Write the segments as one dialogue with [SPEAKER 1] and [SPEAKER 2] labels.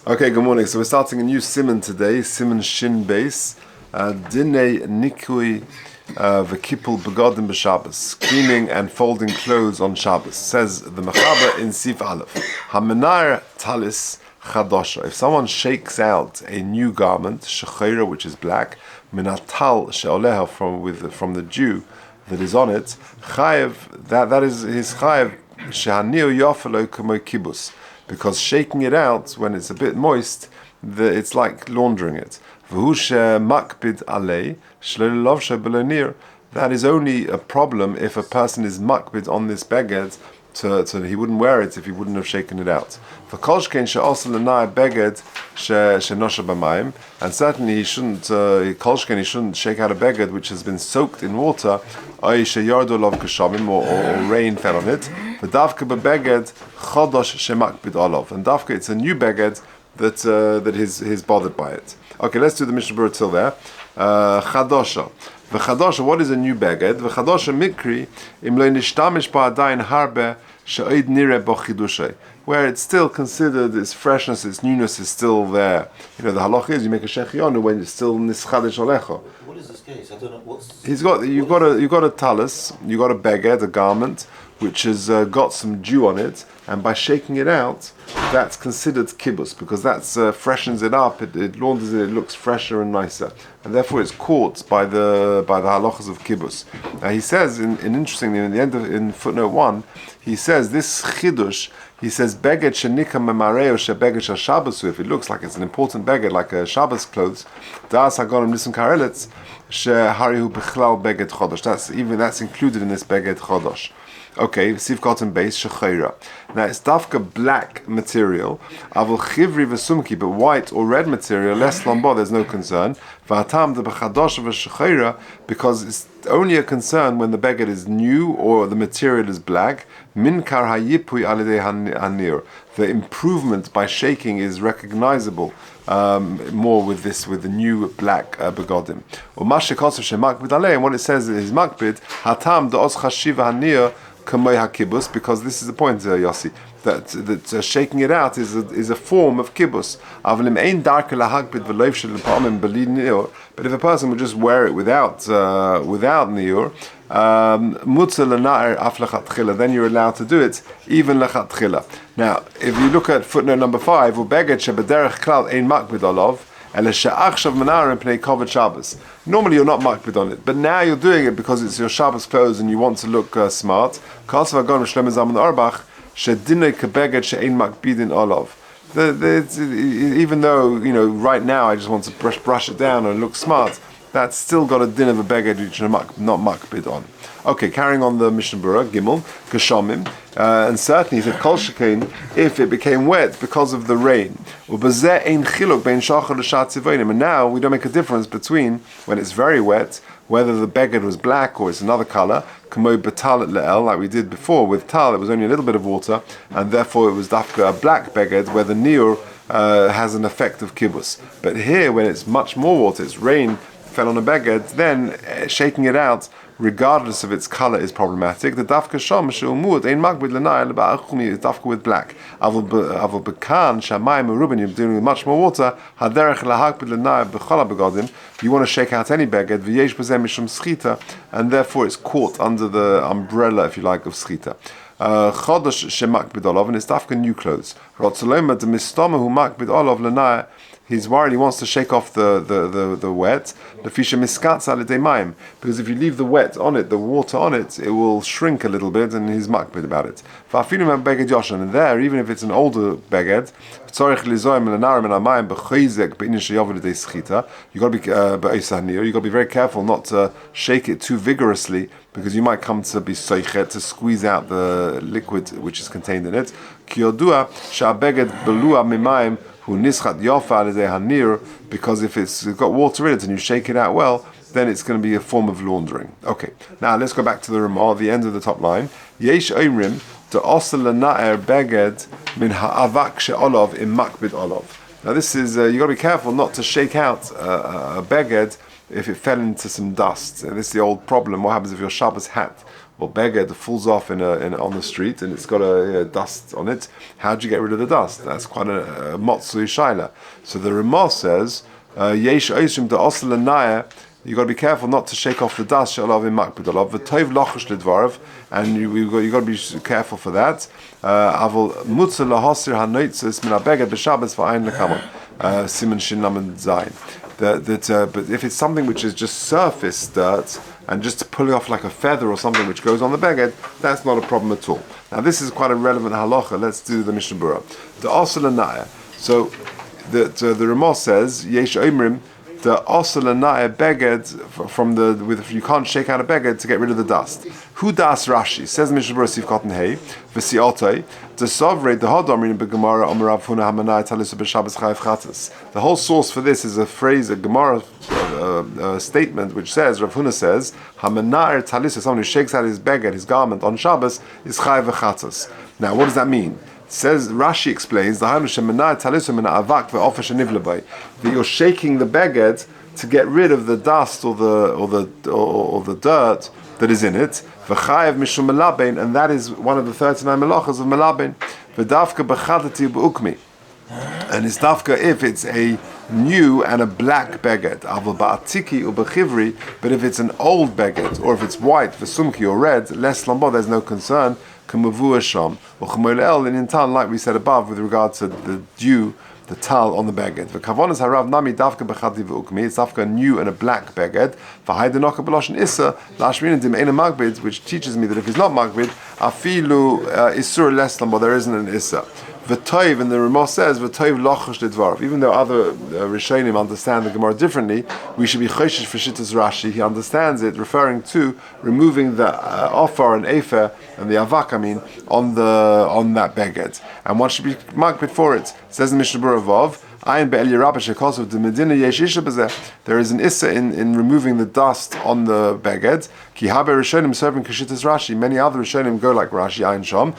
[SPEAKER 1] Okay, good morning. So we're starting a new simon today, simon shin base. Dinei nikui v'kipul begodim b'Shabbos, cleaning and folding clothes on Shabbos. Says the Mechaber in Sif Aleph. Hamenar talis chadosha. If someone shakes out a new garment, shechera, which is black, minatal she'oleha from the dew that is on it, chayev, that is his chayev, shehaniu yofelo k'mo kibus. Because shaking it out when it's a bit moist, it's like laundering it. That is only a problem if a person is makbid on this beged, so he wouldn't wear it if he wouldn't have shaken it out. And certainly he shouldn't shake out a beged which has been soaked in water, or rain fell on it. And dafka, it's a new beged that is bothered by it. Okay, let's do the Mishnah Berurah till there. Chadosha. V'chadosha, what is a new beged? V'chadosha mikri im lo nishtamish ba'adayin harbe she'oid nire bo chidushay, where it's still considered, its freshness, its newness is still there. You know, the halach is you make a shechionu when it's still nischadish olecho.
[SPEAKER 2] What is this case? I don't know what's.
[SPEAKER 1] You've got a talis, you've got a beged, a garment, which has got some dew on it, and by shaking it out, that's considered kibbutz, because that freshens it up, it launders it, it looks fresher and nicer, and therefore it's caught by the halachas of kibbutz. Now he says, interestingly, in footnote 1, he says this chidush. He says beged shenika memareo shebeged shel Shabbos. If it looks like it's an important beged, like a Shabbos clothes, das hagonim nisum karelitz sheharihu bichlal beged chodosh. That's included in this beged chodosh. Okay, siv cotton base shechera. Now it's dafka black material, avol chivri v'sumki, but white or red material, less lombo, there's no concern. V'atam de b'chadosh v'shechera, because it's only a concern when the beged is new or the material is black. Min kar hayipui alidei hanir. The improvement by shaking is recognizable more with the new black begodim. And what it says is makbid hatam de os chashiva hanir. Because this is the point, Yossi, that shaking it out is a form of kibbus. But if a person would just wear it without niur, then you're allowed to do it even lechatchila. Now, if you look at footnote number 5, normally you're not makbid on it, but now you're doing it because it's your Shabbos clothes and you want to look smart. Even though, right now I just want to brush it down and look smart, that's still got a din of a beged which you're not makbid on. Okay, carrying on the Mishnah Berurah, Gimel, Geshamim, and certainly he said Kol Shekain, if it became wet because of the rain. And now we don't make a difference between when it's very wet, whether the beged was black or it's another color, like we did before with tal, it was only a little bit of water, and therefore it was dafka a black beged where the niur has an effect of kibbutz. But here, when it's much more water, it's rain fell on a beged, then shaking it out, regardless of its color, is problematic. The dafka sham she'umud ein makbid l'nayel ba'achumi is dafka with black. Avol bekan shamayim uruben, you're dealing with much more water. Haderech lahakbid l'nayel b'chala begodim. You want to shake out any beged v'yesh b'zeh mishum schita, and therefore it's caught under the umbrella, if you like, of schita. Chodosh shemakbid olav, and it's dafka new clothes. Rotzolema de mistama hu makbid olav l'nayel. He's worried, he wants to shake off the wet, because if you leave the wet on it, the water on it, it will shrink a little bit, and he's makbid about it. And there, even if it's an older beged, you got to be very careful not to shake it too vigorously, because you might come to be soichet, to squeeze out the liquid which is contained in it. Because if it's got water in it and you shake it out well, then it's going to be a form of laundering. Okay, now let's go back to the Ramah, the end of the top line. Yesh oimrim to osel na'er beged min ha'avak she'olov im makbid olov. Now this is, you got to be careful not to shake out a beged if it fell into some dust. And this is the old problem. What happens if your Shabbos hat or beged falls off on the street and it's got a dust on it, how do you get rid of the dust? That's quite a motzui shaila. So the Ramah says, yesh oishim de osel anaya. You got to be careful not to shake off the dust. Shalav in makbid olav v'toiv lachosh lidvarav, and you got to be careful for that. Avol mutzer lahosir hanoitzes min abeged b'Shabbos v'ayin lekamon siman shin lamed zayin. But if it's something which is just surface dirt and just pulling off like a feather or something which goes on the beged, that's not a problem at all. Now this is quite a relevant halacha. Let's do the Mishnah Berurah. The osel anaya. So the Ramah says yesh oimrim. The osel anaya beged you can't shake out a beged to get rid of the dust. Who das Rashi says Mishnah Berurah Sif Cotton Hay v'siotay the sovrei the hodomrin begemara omarav huna hamanai talisu b'Shabbos chayav chatas. The whole source for this is a phrase, a Gemara statement which says, Rav Huna says, hamanai talisu, someone who shakes out his beged, his garment on Shabbos, is chayav chatas. Now, what does that mean? Says Rashi explains that you're shaking the beged to get rid of the dust or the dirt that is in it, and that is one of the 39 melachas of melabin. And it's dafka if it's a new and a black beged, but if it's an old beged or if it's white, vesumki or red, less lambo, there's no concern. In Intan, like we said above, with regard to the dew, the tal on the beged. The kavonas harav nami dafka b'chati v'ukmi. It's dafka new and a black beged. V'haydenoka b'loshen issa lashmin dim ena magbid, which teaches me that if he's not magbid, afilu isur less than, but there isn't an issa. V'toiv, and the Ramah says v'toiv lochosh lidvarav. Even though other Rishonim understand the Gemara differently, we should be choshish for shittas Rashi. He understands it referring to removing the ofar and efer and the avak, on that beged, and one should be makbid for it. Says the Mishnah Berurah Vav. There is an issa in removing the dust on the beged. Many other Rishonim go like Rashi Ayin Sham.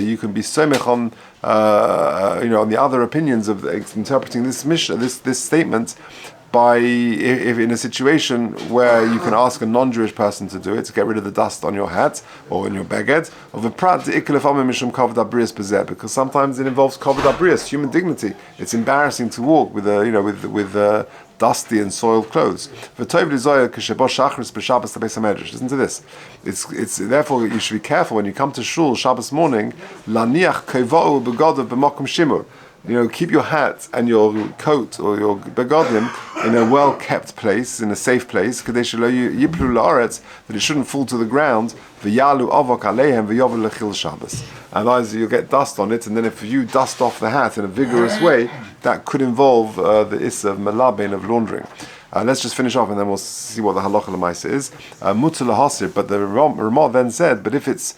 [SPEAKER 1] You can be somech on on the other opinions of interpreting this Mishnah, this statement, by if in a situation where you can ask a non-Jewish person to do it, to get rid of the dust on your hat or in your beged, of a prat because sometimes it involves kavod abrius, human dignity. It's embarrassing to walk with dusty and soiled clothes. Listen to this. It's therefore you should be careful when you come to shul Shabbos morning. Keep your hat and your coat or your begodim in a well-kept place, in a safe place, that it shouldn't fall to the ground. Otherwise you'll get dust on it, and then if you dust off the hat in a vigorous way, that could involve the issa of malabin, of laundering. Let's just finish off and then we'll see what the halacha l'maisa is. Mutter lahasir, but the Ramah then said, but if it's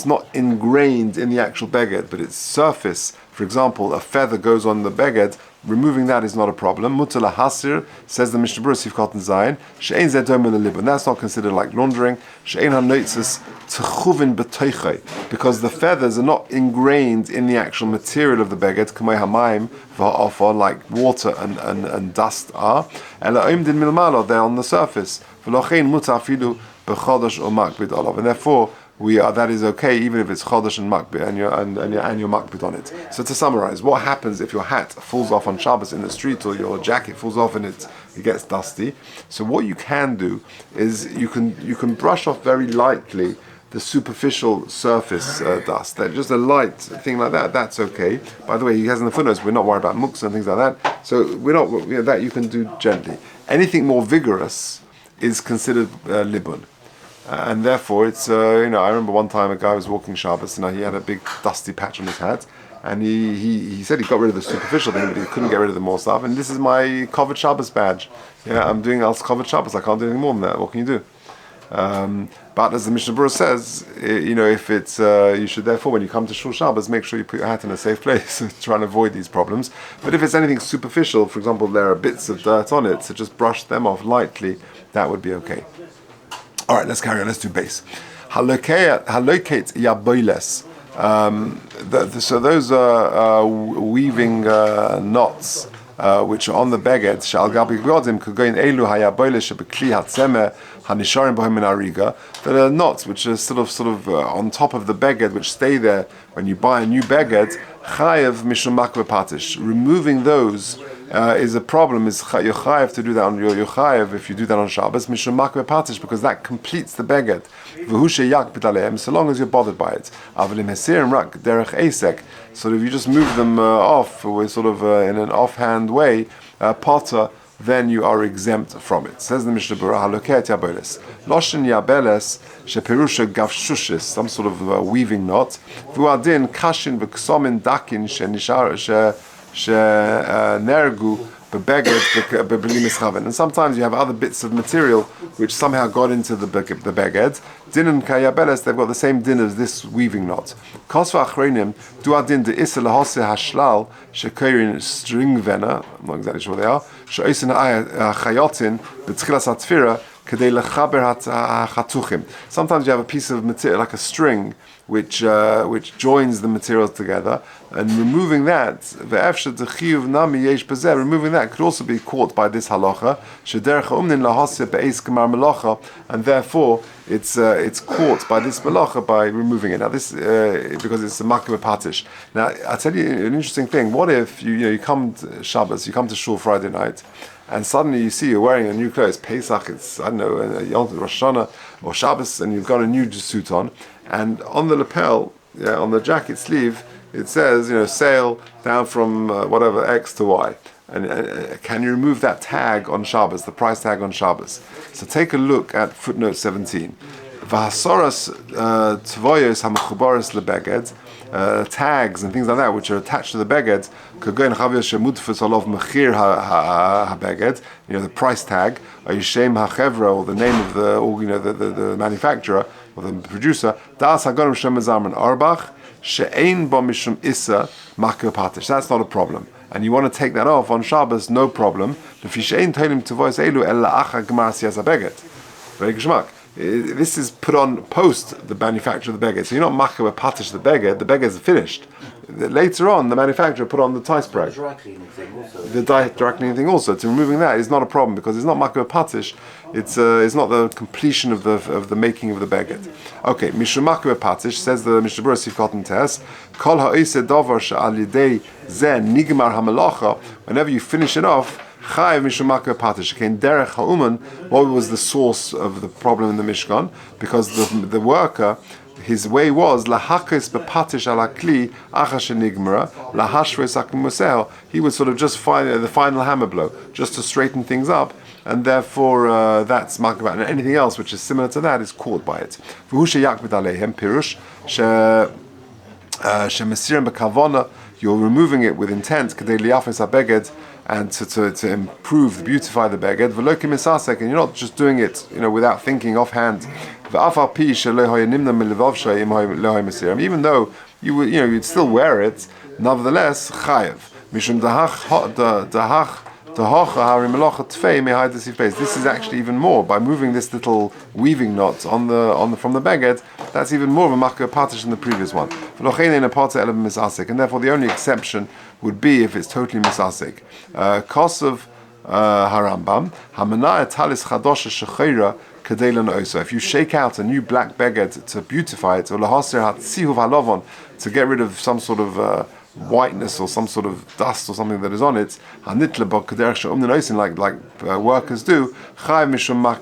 [SPEAKER 1] not ingrained in the actual beged, but it's surface, for example, a feather goes on the beged, removing that is not a problem. Mutter lahasir, says the Mishnah Berurah Sif Cotton Zayin, she'ein zeh domer lelibon, that's not considered like laundering. She'ein hanoitzes tchuvin b'toichay, because the feathers are not ingrained in the actual material of the beged, k'may hamayim v'ha'afar, like water and dust are. Ela oimdin milmalo, they're on the surface. V'lochein mutter afilu b'chodosh or makbid olav, and therefore that is okay even if it's chodesh and makbid and you're makbid on it. So to summarize, what happens if your hat falls off on Shabbos in the street or your jacket falls off and it gets dusty? So what you can do is you can brush off very lightly the superficial surface dust. That just a light thing like that, that's okay. By the way, he has in the footnotes, we're not worried about muks and things like that. So we're not that you can do gently. Anything more vigorous is considered libun. And therefore, it's I remember one time a guy was walking Shabbos and he had a big dusty patch on his hat, and he said he got rid of the superficial thing, but he couldn't get rid of the more stuff. And this is my covered Shabbos badge. I'm doing else covered Shabbos. I can't do anything more than that. What can you do? But as the Mishnah Berurah says, if it's you should therefore when you come to Shul Shabbos make sure you put your hat in a safe place to try and avoid these problems. But if it's anything superficial, for example, there are bits of dirt on it, so just brush them off lightly. That would be okay. All right, let's carry on. Let's do base. Halokate yaboiles. So those are weaving knots which are on the beged, shal gabi godim kagoin elu hayaboyle shebekli hatzeme hanisharim bohem min ariga, that are knots which are sort of on top of the beged, which stay there when you buy a new beged. Chayev mishum makve patish. Removing those is a problem. Is you're chayev to do that on your chayev if you do that on Shabbos mishum makve patish, because that completes the beged. V'hushe yak b'daleim, so long as you're bothered by it. Avalim hesirim rak derech esek. So if you just move them off with sort of in an offhand way, potter, then you are exempt from it. Says the Mishnah Berurah, haloket yabeles. Loshen yabeles shepirusha gavshushis, some sort of weaving knot. V'uadin kashin v'ksomin dakin shenergu bebeged bebeli mischaven. And sometimes you have other bits of material which somehow got into the beged. Din and kayabeles, they've got the same din as this weaving knot. Kosva achreinim duadin de isel hose hashlal shekirin string vena. I'm not exactly sure what they are. Sheosin chayotin b'tchilas hatfira kedei lechaber hachatuchim. Sometimes you have a piece of material like a string which joins the materials together, and removing that, removing that could also be caught by this halacha, and therefore it's caught by this malacha by removing it. Now this because it's a makbeh patish. Now I tell you an interesting thing. What if you come to Shabbos, you come to shul Friday night, and suddenly you see you're wearing a new clothes, Pesach, it's, I don't know, Yom Tov, Rosh Hashanah, or Shabbos, and you've got a new suit on, and on the lapel, on the jacket sleeve, it says, sale down from whatever X to Y. And can you remove that tag on Shabbos, the price tag on Shabbos? So take a look at footnote 17. V'hasoras tvoyos hamachubaris lebeged, tags and things like that which are attached to the beged, the price tag, or Yishem hachevra, or the name of the manufacturer or the producer. Das hagonim shemazarman arbach she'ein bo mishum isa makir patish. That's not a problem, and you want to take that off on Shabbos, no problem. Lefi she'ein toilim tavois elu ella acha gemar siyas habeged. Very geschmack. This is put on post the manufacture of the beged. So you're not makar patish the beged is finished. Later on, the manufacturer put on the tice brag. The dry cleaning thing also. To removing that is not a problem because it's not makar patish. It's not the completion of the making of the beged. Okay, mishum makar patish, says the Mishnah Berurah Sif Cotton Tess. Kol ha'iseh davar she'al yidei zeh nigmar hamalacha. Whenever you finish it off, Chaim mishum makar patish. Again, derech ha'uman. What was the source of the problem in the Mishkan? Because the worker, his way was lahakis bepatish ala kli achash nigmara lahashves akimusel. He would sort of just find the final hammer blow, just to straighten things up, and therefore that's makar. And anything else which is similar to that is caught by it. V'hu sheyakbid aleihem pirush shemesirim bekavona. You're removing it with intent kedei liyafes habeged, and to improve, beautify the beged, v'lokim misasek, and you're not just doing it, without thinking offhand. Even though you'd still wear it, nevertheless, chayev. Mishum this is actually even more by moving this little weaving knot from the beged. That's even more of a makar patish than the previous one. And therefore, the only exception would be if it's totally misasek. Kosov harambam hamanah talis chadosha shechira kadelan osa. If you shake out a new black beged to beautify it, or lahaser hatzihuv halovon, to get rid of some sort of whiteness or some sort of dust or something that is on it, like workers do, and if you're not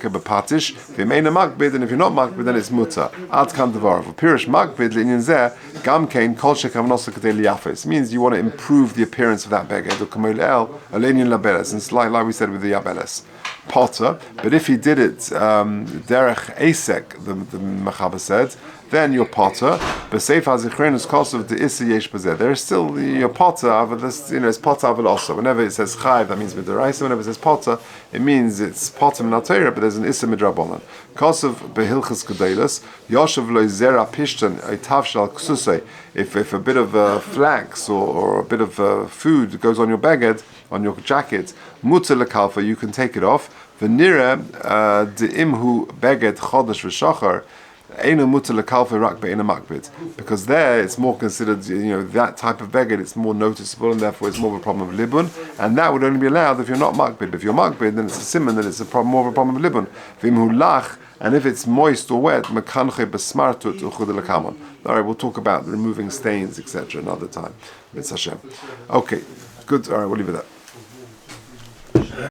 [SPEAKER 1] makbid, then it's mutar. Ad kan devar. Pirish makbid linyan zeh gam kein kol shekavnosa kadei liyafes. Means you want to improve the appearance of that beged or kamol el alenyan labeles, and it's like we said with the yabeles potter. But if he did it derech esek, the Mechaber said, then your potter, but seif hazichreinus kos of the issa yesh bazeh. There is still your potter, but this, it's potter aval also. Whenever it says chayv, that means midaraisa. Whenever it says potter, it means it's potter minatera, but there's an issa midrabanan. Kos of behilchas gedelas yoshev lo zera pishtan etav shal ksusei. If a bit of flax or a bit of food goes on your beged, on your jacket, mutar lekalfa, you can take it off. V'nira de imhu beged chodesh v'shachar. Einu mutar lekalfe rak be'einu makbid, because there it's more considered, that type of beged, it's more noticeable, and therefore it's more of a problem of libun, and that would only be allowed if you're not makbid. If you're makbid, then it's a simon, then it's more of a problem of libun. V'imhu lach, and if it's moist or wet, mekanche besmartut uchud lekamon. All right, we'll talk about removing stains, etc., another time. Mitzvah Hashem. Okay, good. All right, we'll leave it at that.